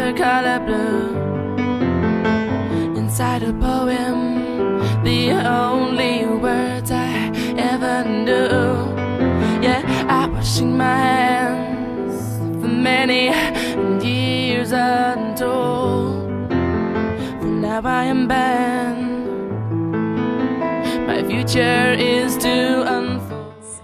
the color blue. Inside a poem, the only words I ever knew. Yeah, I washing my hands for many years untold. For now I am banned. My future is to unfold.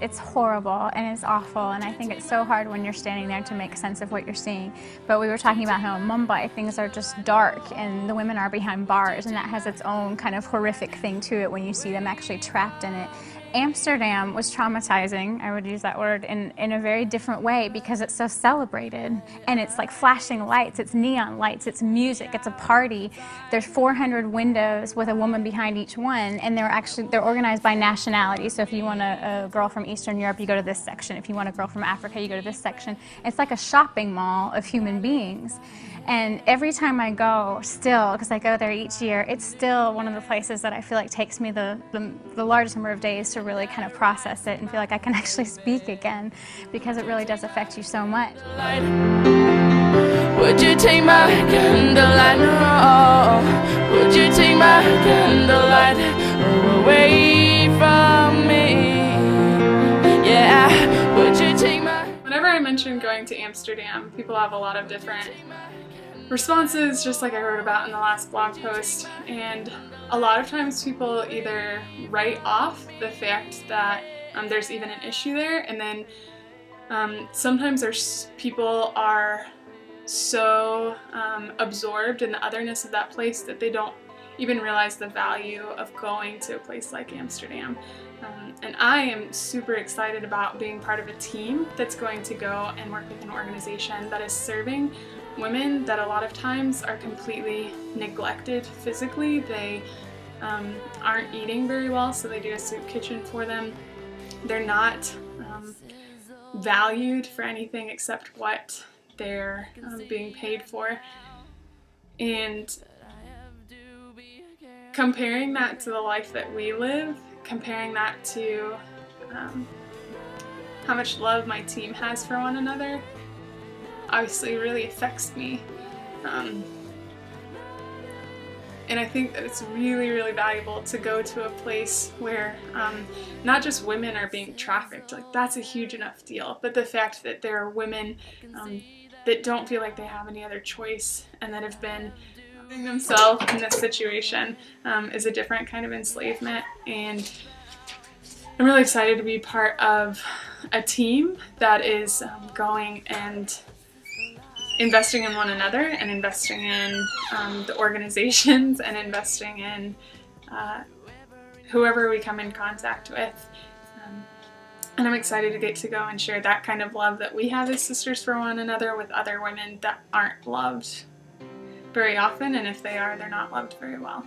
It's horrible and it's awful, and I think it's so hard when you're standing there to make sense of what you're seeing. But we were talking about how in Mumbai things are just dark and the women are behind bars, and that has its own kind of horrific thing to it when you see them actually trapped in it. Amsterdam was traumatizing, I would use that word, in a very different way because it's so celebrated. And it's like flashing lights, it's neon lights, it's music, it's a party. There's 400 windows with a woman behind each one, and they're organized by nationality. So if you want a girl from Eastern Europe, you go to this section. If you want a girl from Africa, you go to this section. It's like a shopping mall of human beings. And every time I go, still, because I go there each year, it's still one of the places that I feel like takes me the largest number of days to really kind of process it and feel like I can actually speak again, because it really does affect you so much. Would you take my candlelight? Oh, would you take my candlelight away from me? Yeah, would you take my... Whenever I mention going to Amsterdam, people have a lot of different responses, just like I wrote about in the last blog post, and a lot of times people either write off the fact that there's even an issue there, and then sometimes people are so absorbed in the otherness of that place that they don't even realize the value of going to a place like Amsterdam. And I am super excited about being part of a team that's going to go and work with an organization that is serving women that a lot of times are completely neglected physically. They aren't eating very well, so they do a soup kitchen for them. They're not valued for anything except what they're being paid for. And comparing that to the life that we live, comparing that to how much love my team has for one another, obviously really affects me. And I think that it's really, really valuable to go to a place where not just women are being trafficked, like that's a huge enough deal, but the fact that there are women that don't feel like they have any other choice and that have been putting themselves in this situation is a different kind of enslavement. And I'm really excited to be part of a team that is going and investing in one another and investing in the organizations and investing in whoever we come in contact with. And I'm excited to get to go and share that kind of love that we have as sisters for one another with other women that aren't loved very often, and if they are, they're not loved very well.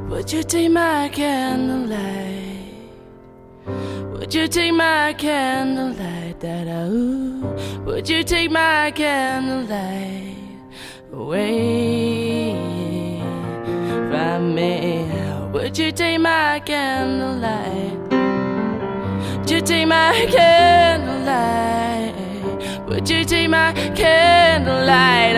Would you take my candlelight? Would you take my candlelight? Da-da-ooh. Would you take my candlelight away from me? Would you take my candlelight? Would you take my candlelight? Would you take my candlelight